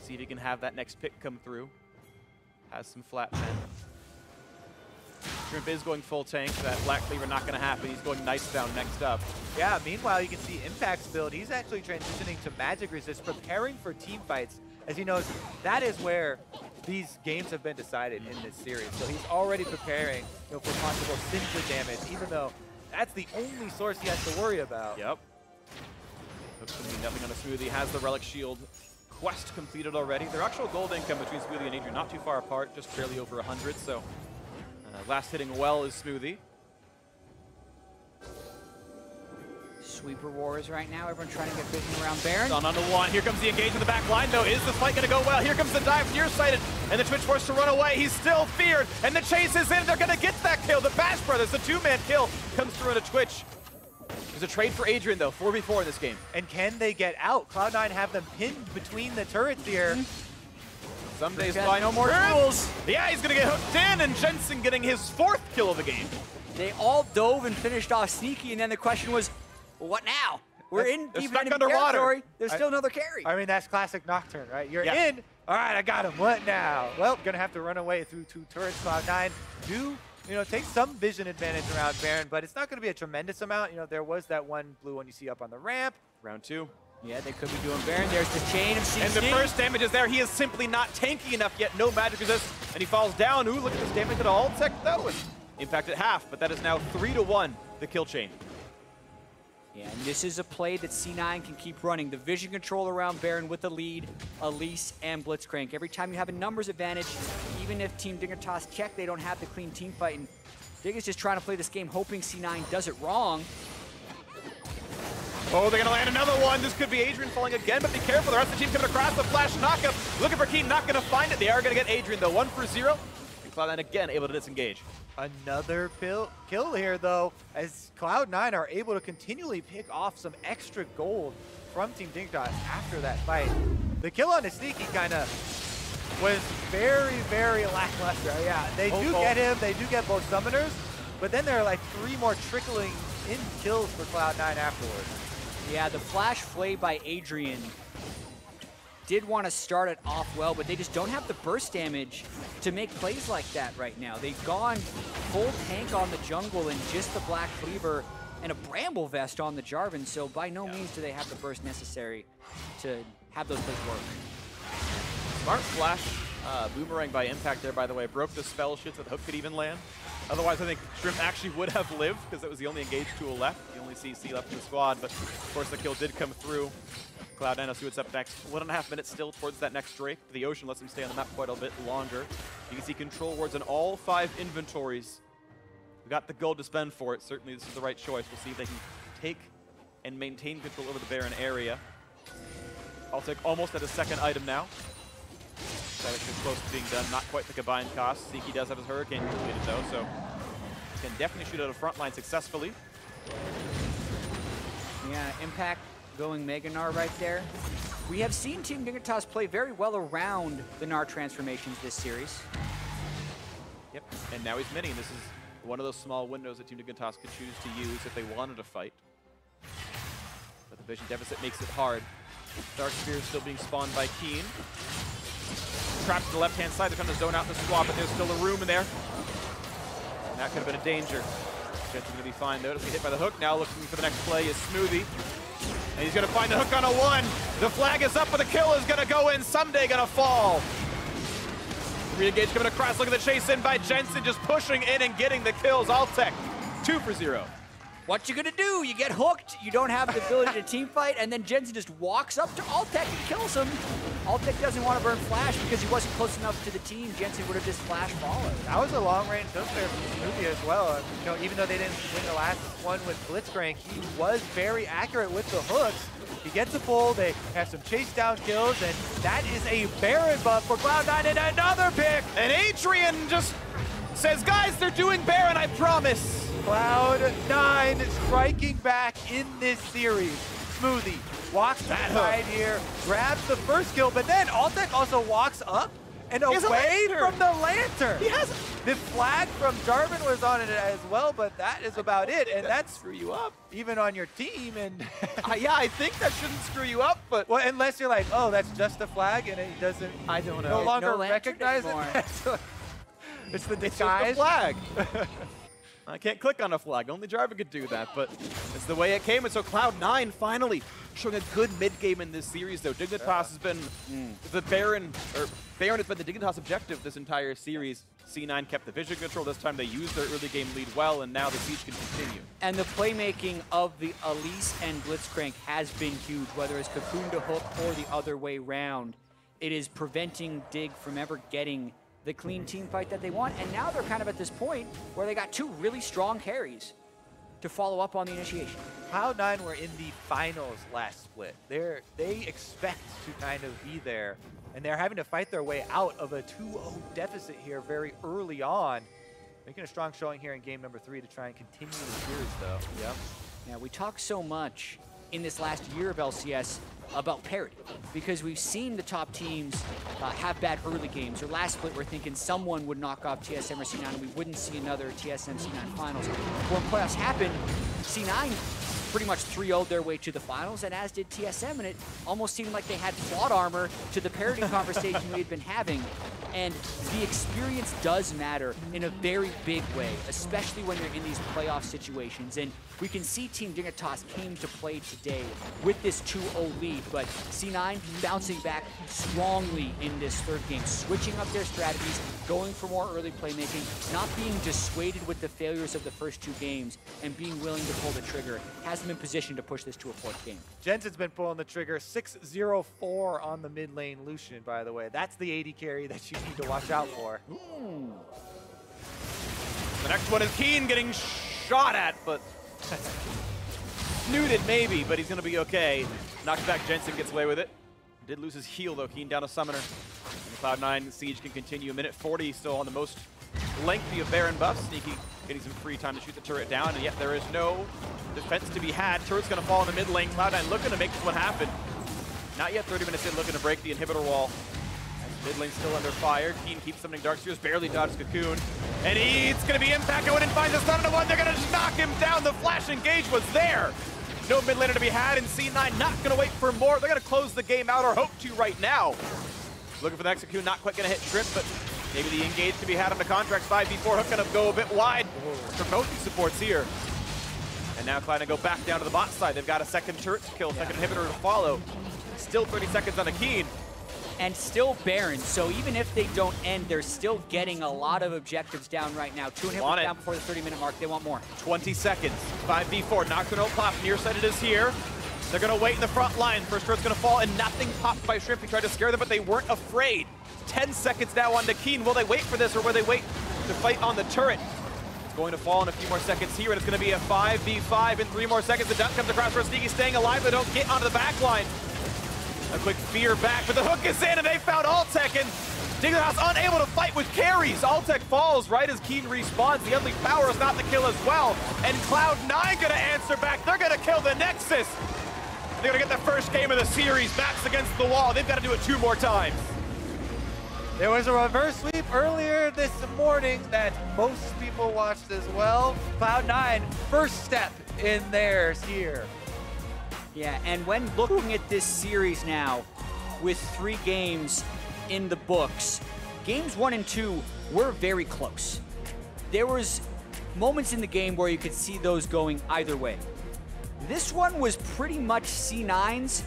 See if he can have that next pick come through. Has some flat pen. Shrimp is going full tank. That Black Cleaver not going to happen. He's going nice down next up. Yeah, meanwhile, you can see Impact's build. He's actually transitioning to Magic Resist, preparing for team fights. As he knows, that is where these games have been decided in this series. So he's already preparing, for possible Syndra damage, even though that's the only source he has to worry about. Yep. Looks to be nothing on a Smoothie. Has the Relic Shield quest completed already. Their actual gold income between Smoothie and Adrian not too far apart, just barely over 100. So last hitting well is Smoothie. Sweeper wars right now. Everyone trying to get vision around Baron. On to one. Here comes the engagement in the back line, though. Is the fight going to go well? Here comes the dive, nearsighted, and the Twitch forced to run away. He's still feared, and the chase is in. They're going to get that kill. The Bash Brothers, the two-man kill, comes through into Twitch. There's a trade for Adrian, though. 4v4 in this game. And can they get out? Cloud9 have them pinned between the turrets here. Ssumday's flying. No more tools. Yeah, he's going to get hooked in, and Jensen getting his 4th kill of the game. They all dove and finished off Sneaky, and then the question was, well, what now? We're in deep stuck enemy underwater. territory. There's still another carry. I mean, that's classic Nocturne, right? You're in. All right, I got him. What now? Well, gonna have to run away through 2 turrets. Cloud9 do, take some vision advantage around Baron, but it's not gonna be a tremendous amount. There was that one blue one you see up on the ramp. Round 2. Yeah, they could be doing Baron. There's the chain of CC. And the first damage is there. He is simply not tanky enough yet. No magic resist, and he falls down. Ooh, look at this damage to the Altec. That was impacted half, but that is now 3-1, the kill chain. Yeah, and this is a play that C9 can keep running. The vision control around Baron with the lead, Elise, and Blitzcrank. Every time you have a numbers advantage, even if Team Dignitas check, they don't have the clean team fight. And Dig is just trying to play this game, hoping C9 does it wrong. Oh, they're going to land another one. This could be Adrian falling again, but be careful. The rest of the team coming across the flash knockup. Looking for Keane, not going to find it. They are going to get Adrian, though. 1 for 0. And Cloud9 again able to disengage. Another kill here, though, as Cloud9 are able to continually pick off some extra gold from Team Dignitas after that fight. The kill on the Sneaky kind of was very, very lackluster. Yeah, they do get him. They do get both summoners, but then there are like 3 more trickling in kills for Cloud9 afterwards. Yeah, the flash play by Adrian did want to start it off well, but they just don't have the burst damage to make plays like that right now. They've gone full tank on the jungle and just the Black Cleaver and a Bramble Vest on the Jarvan, so by no means do they have the burst necessary to have those plays work. Smart flash boomerang by Impact there, by the way. Broke the spell shit so the hook could even land. Otherwise, I think Shrimp actually would have lived because that was the only engaged tool left. The only CC left in the squad, but of course the kill did come through. Cloud9 will see what's up next. 1.5 minutes still towards that next Drake. The Ocean lets him stay on the map quite a bit longer. You can see control wards in all 5 inventories. We got the gold to spend for it. Certainly this is the right choice. We'll see if they can take and maintain control over the Baron area. Altec almost at a 2nd item now. That is close to being done. Not quite the combined cost. Siki does have his Hurricane completed though, so can definitely shoot out a front line successfully. Yeah, Impact going Mega Gnar right there. We have seen Team Dignitas play very well around the Gnar transformations this series. Yep, and now he's mining. This is one of those small windows that Team Dignitas could choose to use if they wanted to fight. But the vision deficit makes it hard. Dark Spear is still being spawned by Keane. Trapped to the left-hand side. They're trying to zone out the squad, but there's still a room in there. And that could have been a danger. Jensen's going to be fine, though. Doesn't get hit by the hook. Now looking for the next play is Smoothie. And he's going to find the hook on a 1. The flag is up, but the kill is going to go in. Ssumday going to fall. Re-engage coming across. Look at the chase in by Jensen, just pushing in and getting the kills. Altec, 2 for 0. what you gonna do? You get hooked, you don't have the ability to team fight, and then Jensen just walks up to Altec and kills him. Altec doesn't want to burn Flash because he wasn't close enough to the team. Jensen would have just Flash followed. That was a long-range hook there from Smoothie as well. You know, even though they didn't win the last one with Blitzcrank, he was very accurate with the hooks. He gets a pull, they have some chase down kills, and that is a Baron buff for Cloud9 and another pick! And Adrian just says, guys, they're doing Baron, I promise. Cloud9 striking back in this series. Smoothie walks inside here, grabs the first kill, but then Altec also walks up and away from the lantern. He has the flag from Jarvan was on it as well, but that is about it, and that's screw you up. Even on your team. And yeah, I think that shouldn't screw you up, but well, unless you're like, oh, that's just a flag, and it doesn't. I don't know. No longer no recognize it. It's the disguise. It's just a flag. I can't click on a flag. Only Jarvan could do that, but it's the way it came. And so Cloud9 finally showing a good mid game in this series, though. Dignitas has been the Baron has been the Dignitas objective this entire series. C9 kept the vision control. This time they used their early game lead well, and now the siege can continue. And the playmaking of the Elise and Blitzcrank has been huge, whether it's Cocoon to hook or the other way round. It is preventing Dig from ever getting the clean team fight that they want, and now they're kind of at this point where they got two really strong carries to follow up on the initiation. Cloud9 were in the finals last split. They expect to kind of be there, and they're having to fight their way out of a 2-0 deficit here very early on. Making a strong showing here in game number 3 to try and continue the series, though. Yep. Now, we talk so much in this last year of LCS about parity, because we've seen the top teams have bad early games. Or last split, we're thinking someone would knock off TSM or C9 and we wouldn't see another TSM C9 finals. When playoffs happened, C9 pretty much 3-0'd their way to the finals, and as did TSM, and it almost seemed like they had plot armor to the parity conversation we had been having. And the experience does matter in a very big way, especially when you're in these playoff situations. And we can see Team Dignitas came to play today with this 2-0 lead, but C9 bouncing back strongly in this third game, switching up their strategies, going for more early playmaking, not being dissuaded with the failures of the first 2 games, and being willing to pull the trigger, has them in position to push this to a 4th game. Jensen's been pulling the trigger, 6-0-4 on the mid lane Lucian, by the way. That's the AD carry that you need to watch out for. The next one is Keane getting shot at, but snooted maybe, but he's going to be okay. Knocks back, Jensen gets away with it. Did lose his heal, though. Keane down a summoner. And the Cloud9 siege can continue. A minute 40 still on the most lengthy of Baron buffs. Sneaky getting some free time to shoot the turret down, and yet there is no defense to be had. Turret's going to fall in the mid lane. Cloud9 looking to make this one happen. Not yet 30 minutes in, looking to break the inhibitor wall. Mid lane still under fire. Keane keeps summoning Darkseers, barely dodges Cocoon. And it's going to be Impact going and finds the stun on the one. They're going to just knock him down. The flash engage was there. No mid laner to be had, and C9 not going to wait for more. They're going to close the game out, or hope to right now. Looking for the next Cocoon, not quite going to hit Trip, but maybe the engage to be had on the Contractz. 5v4 hook going to go a bit wide for both these supports here. And now Cloud9 go back down to the bot side. They've got a second turret to kill, second inhibitor to follow. Still 30 seconds on a Keane. And still Baron, so even if they don't end, they're still getting a lot of objectives down right now. 2 inhibitors down before the 30-minute mark. They want more. 20 seconds. 5v4. Nocturne pop. Near side it is here. They're going to wait in the front line. First turret's going to fall, and nothing popped by Shrimp. He tried to scare them, but they weren't afraid. 10 seconds now on the Keane. Will they wait for this, or will they wait to fight on the turret? It's going to fall in a few more seconds here, and it's going to be a 5v5 in 3 more seconds. The duck comes across for a Sneaky, staying alive. They don't get onto the back line. A quick fear back, but the hook is in, and they found Altec, and Dignitas unable to fight with carries. Altec falls right as Keane respawns. The Unleashed Power is not the kill as well, and Cloud9 gonna answer back. They're gonna kill the Nexus. They're gonna get the first game of the series. Backs against the wall. They've got to do it 2 more times. There was a reverse sweep earlier this morning that most people watched as well. Cloud9, first step in theirs here. Yeah, and when looking at this series now, with 3 games in the books, games 1 and 2 were very close. There was moments in the game where you could see those going either way. This one was pretty much C9's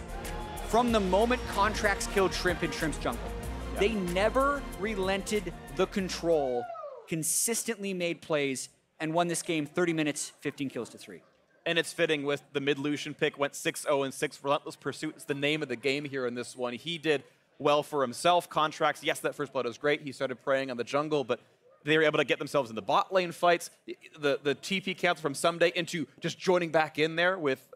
from the moment Contractz killed Shrimp in Shrimp's jungle. Yep. They never relented the control, consistently made plays, and won this game 30 minutes, 15 kills to 3. And it's fitting with the mid Lucian pick, went 6-0-6. Relentless Pursuit is the name of the game here in this one. He did well for himself. Contractz, yes, that first blood was great. He started preying on the jungle, but they were able to get themselves in the bot lane fights. The TP cancel from Ssumday into just joining back in there with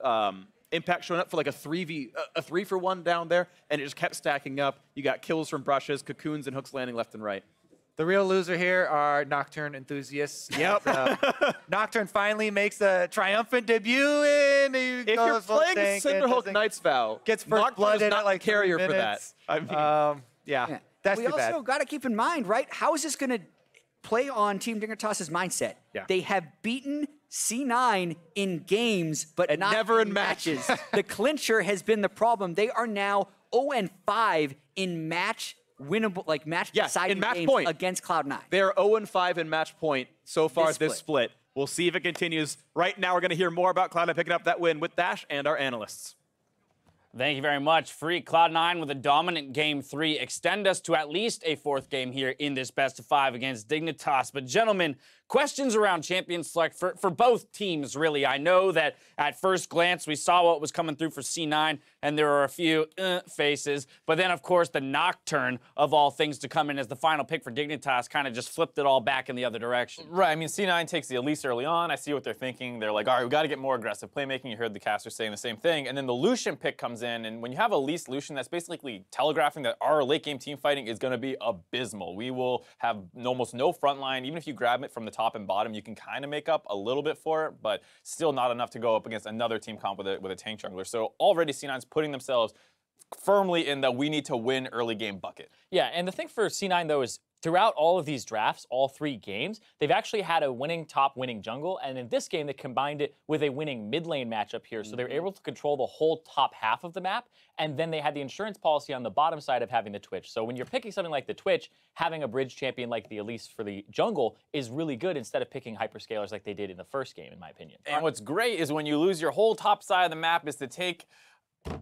Impact showing up for like a 3-for-1 down there, and it just kept stacking up. You got kills from brushes, cocoons, and hooks landing left and right. The real loser here are Nocturne enthusiasts. Yep. Nocturne finally makes a triumphant debut in. If you're playing Cinderhulk Knight's Vow, gets first blood in not at like carrier 3 for that. minutes. I mean, yeah, that's we too bad. also got to keep in mind, right? How is this going to play on Team Dignitas' mindset? Yeah. They have beaten C9 in games, but not never in matches. The clincher has been the problem. They are now 0-5 in match winnable, like match deciding match games point against Cloud9. They're 0-5 in match point so far This this split. We'll see if it continues. Right now, we're going to hear more about Cloud9 picking up that win with Dash and our analysts. Thank you very much. Free Cloud9 with a dominant Game 3. Extend us to at least a 4th game here in this best-of-5 against Dignitas. But gentlemen, questions around champion select for both teams, really. I know that at first glance we saw what was coming through for C9, and there are a few faces. But then, of course, the Nocturne, of all things to come in as the final pick for Dignitas, kind of just flipped it all back in the other direction. Right, I mean, C9 takes the Elise early on. I see what they're thinking. They're like, all right, we got to get more aggressive playmaking. You heard the casters saying the same thing. And then the Lucian pick comes in, and when you have Elise Lucian, that's basically telegraphing that our late game team fighting is going to be abysmal. We will have almost no front line. Even if you grab it from the top and bottom, you can kind of make up a little bit for it, but still not enough to go up against another team comp with a tank jungler. So already C9's putting themselves firmly in the we need to win early game bucket. Yeah, and the thing for C9, though, is throughout all of these drafts, all 3 games, they've actually had a winning top, winning jungle, and in this game, they combined it with a winning mid lane matchup here, so they were able to control the whole top half of the map, and then they had the insurance policy on the bottom side of having the Twitch. So when you're picking something like the Twitch, having a bridge champion like the Elise for the jungle is really good instead of picking hyperscalers like they did in the first game, in my opinion. And what's great is when you lose your whole top side of the map is to take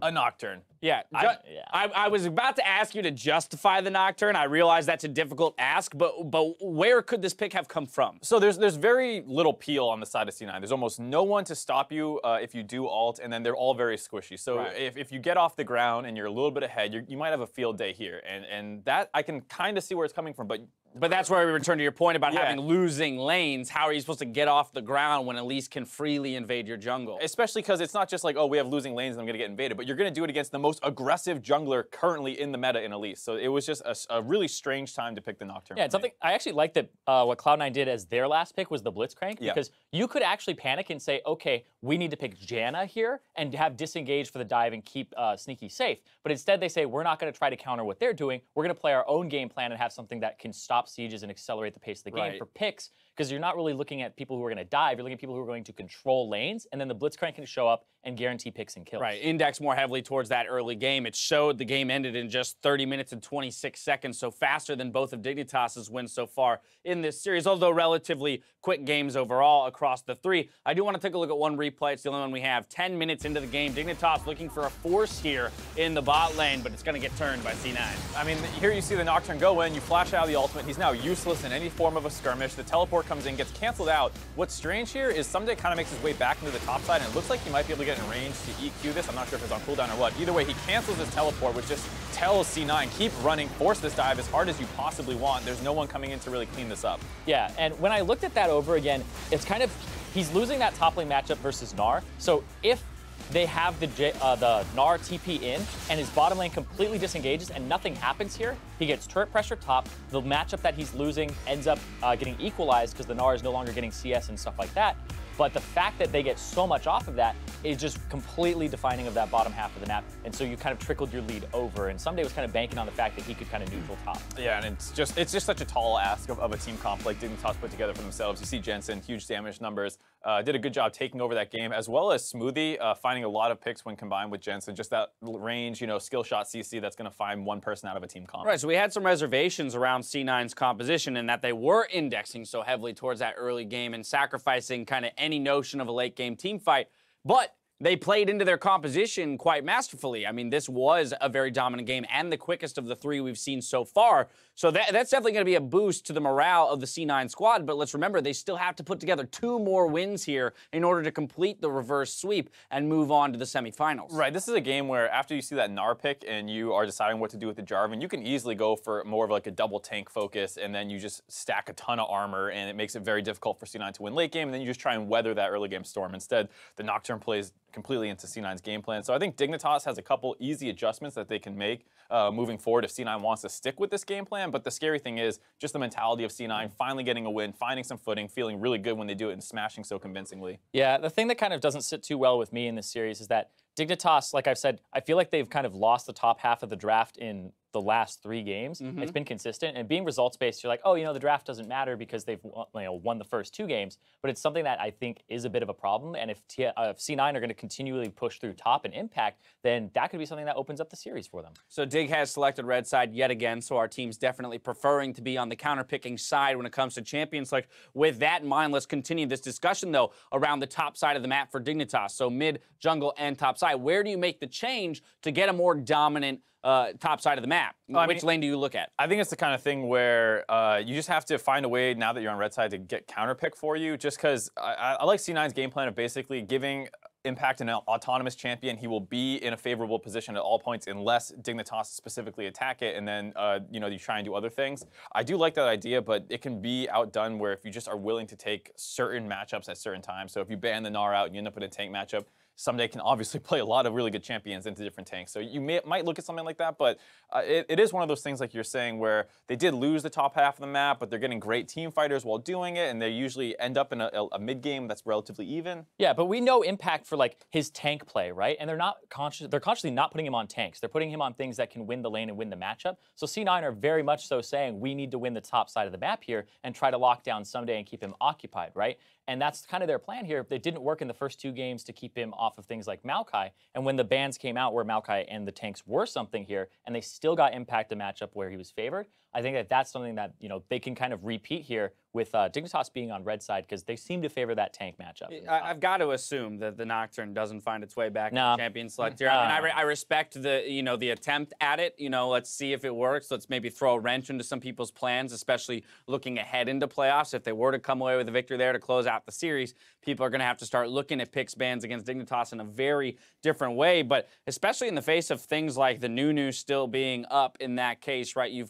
a Nocturne. Yeah, I was about to ask you to justify the Nocturne. I realize that's a difficult ask, but where could this pick have come from? So there's very little peel on the side of C9. There's almost no one to stop you if you do ult, and then they're all very squishy. So if you get off the ground and you're a little bit ahead, you might have a field day here, and that I can kind of see where it's coming from, but that's where we return to your point about having losing lanes. How are you supposed to get off the ground when Elise can freely invade your jungle? Especially because it's not just like, oh, we have losing lanes and I'm going to get invaded, but you're going to do it against the most aggressive jungler currently in the meta in Elise. So it was just a really strange time to pick the Nocturne. Yeah, it's something I actually like that what Cloud9 did as their last pick was the Blitzcrank, because you could actually panic and say, okay, we need to pick Janna here and have disengage for the dive and keep Sneaky safe. But instead they say, we're not going to try to counter what they're doing. We're going to play our own game plan and have something that can stop sieges and accelerate the pace of the game for picks, because you're not really looking at people who are going to dive, you're looking at people who are going to control lanes, and then the Blitzcrank can show up and guarantee picks and kills. Right, index more heavily towards that early game. It showed the game ended in just 30 minutes and 26 seconds, so faster than both of Dignitas' wins so far in this series, although relatively quick games overall across the 3. I do want to take a look at one replay. It's the only one we have. 10 minutes into the game, Dignitas looking for a force here in the bot lane, but it's going to get turned by C9. I mean, here you see the Nocturne go in, you flash out the ultimate, he's now useless in any form of a skirmish, the teleport comes in, gets canceled out. What's strange here is Ssumday kind of makes his way back into the top side, and it looks like he might be able to get in range to EQ this. I'm not sure if it's on cooldown or what. Either way, he cancels his teleport, which just tells C9, keep running, force this dive as hard as you possibly want. There's no one coming in to really clean this up. Yeah, and when I looked at that over again, it's kind of, he's losing that top lane matchup versus Gnar, so if they have the Gnar TP in, and his bottom lane completely disengages and nothing happens here, he gets turret pressure top, the matchup that he's losing ends up getting equalized because the Gnar is no longer getting CS and stuff like that. But the fact that they get so much off of that is just completely defining of that bottom half of the map. And so you kind of trickled your lead over. And Ssumday was kind of banking on the fact that he could kind of neutral top. Yeah, and it's just such a tall ask of a team comp like Dignitas put together for themselves. You see Jensen, huge damage numbers, did a good job taking over that game, as well as Smoothie finding a lot of picks when combined with Jensen. Just that range, skill shot CC that's going to find one person out of a team comp. Right, so we had some reservations around C9's composition and that they were indexing so heavily towards that early game and sacrificing kind of any notion of a late game team fight. But they played into their composition quite masterfully. I mean, this was a very dominant game and the quickest of the 3 we've seen so far. So that's definitely going to be a boost to the morale of the C9 squad. But let's remember, they still have to put together 2 more wins here in order to complete the reverse sweep and move on to the semifinals. Right, this is a game where after you see that Gnar pick and you are deciding what to do with the Jarvan, you can easily go for more of like a double tank focus, and then you just stack a ton of armor, and it makes it very difficult for C9 to win late game, and then you just try and weather that early game storm. Instead, the Nocturne plays completely into C9's game plan. So I think Dignitas has a couple easy adjustments that they can make moving forward if C9 wants to stick with this game plan. But the scary thing is just the mentality of C9 finally getting a win, finding some footing, feeling really good when they do it, and smashing so convincingly. Yeah, the thing that kind of doesn't sit too well with me in this series is that Dignitas, like I've said, I feel like they've kind of lost the top half of the draft in the last 3 games. It's been consistent, and being results-based, you're like, oh, the draft doesn't matter because they've won the first 2 games, but it's something that I think is a bit of a problem, and if C9 are going to continually push through top and impact, then that could be something that opens up the series for them. So Dig has selected red side yet again, so our team's definitely preferring to be on the counter-picking side when it comes to champion select. With that in mind, let's continue this discussion, though, around the top side of the map for Dignitas, so mid, jungle, and top side. Where do you make the change to get a more dominant top side of the map? Which lane do you look at? I think it's the kind of thing where you just have to find a way, now that you're on red side, to get counter pick for you, just because I like C9's game plan of basically giving Impact an autonomous champion. He will be in a favorable position at all points unless Dignitas specifically attack it, and then you try and do other things. I do like that idea, but it can be outdone where if you just are willing to take certain matchups at certain times. So if you ban the Gnar out and you end up in a tank matchup, Ssumday can obviously play a lot of really good champions into different tanks. So you might look at something like that, but it is one of those things, like you're saying, where they did lose the top half of the map, but they're getting great team fighters while doing it, and they usually end up in a mid game that's relatively even. Yeah, but we know Impact for like his tank play, right? And they're consciously not putting him on tanks. They're putting him on things that can win the lane and win the matchup. So C9 are very much so saying we need to win the top side of the map here and try to lock down Ssumday and keep him occupied, right? And that's kind of their plan here. It didn't work in the first 2 games to keep him off of things like Maokai. And when the bans came out where Maokai and the tanks were something here, and they still got Impact a matchup where he was favored, I think that that's something that they can kind of repeat here with Dignitas being on red side, because they seem to favor that tank matchup. I've got to assume that the Nocturne doesn't find its way back to champion select here. I mean, I respect the the attempt at it. Let's see if it works. Let's maybe throw a wrench into some people's plans, especially looking ahead into playoffs. If they were to come away with a victory there to close out the series, people are going to have to start looking at picks bans against Dignitas in a very different way. But especially in the face of things like the Nunu still being up in that case, right? You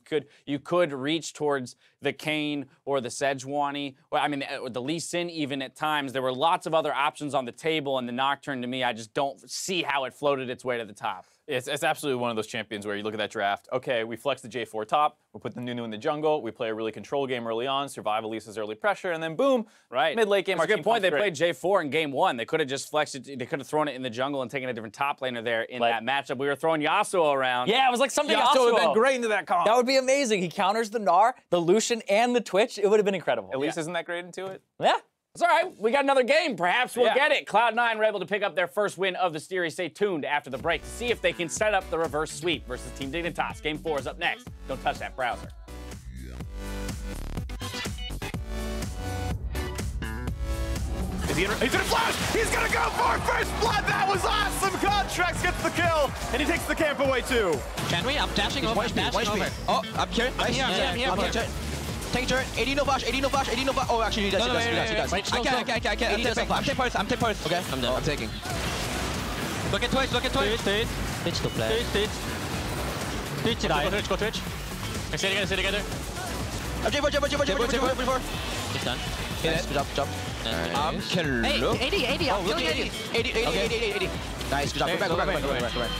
could reach towards the Keane or the Sejuani, or I mean, the Lee Sin even at times. There were lots of other options on the table, and the Nocturne, to me, I just don't see how it floated its way to the top. It's absolutely one of those champions where you look at that draft, okay, we flex the J4 top, we put the Nunu in the jungle, we play a really control game early on, survive Elise's early pressure, and then boom, mid-late game. That's a good point. They played J4 in game 1. They could have just flexed it. They could have thrown it in the jungle and taken a different top laner there in that matchup. We were throwing Yasuo around. Yeah, it was like something Yasuo would have been great into that comp. That would be amazing. He counters the Gnar, the Lucian, and the Twitch. It would have been incredible. Elise isn't that great into it? Yeah. It's all right. We got another game. Perhaps we'll get it. Cloud9 were able to pick up their first win of the series. Stay tuned after the break to see if they can set up the reverse sweep versus Team Dignitas. Game 4 is up next. Don't touch that browser. He's gonna flash! He's gonna go for first blood! That was awesome! Contractz gets the kill, and he takes the camp away too. Can we? I'm dashing over. Oh, I'm here. I'm here. Take turret. 80 no flash. 80 no flash. 80 no flash. Oh, actually, he does. I can't. I'm take Pulse. Okay, I'm done. I'm taking. Look at Twitch. Twitch to play. Twitch. Go Twitch. Stay together. J4. He's done. Yes, good job. I'm killing. Hey, 80. I'm killing 80. 80. Nice, good job. Go back.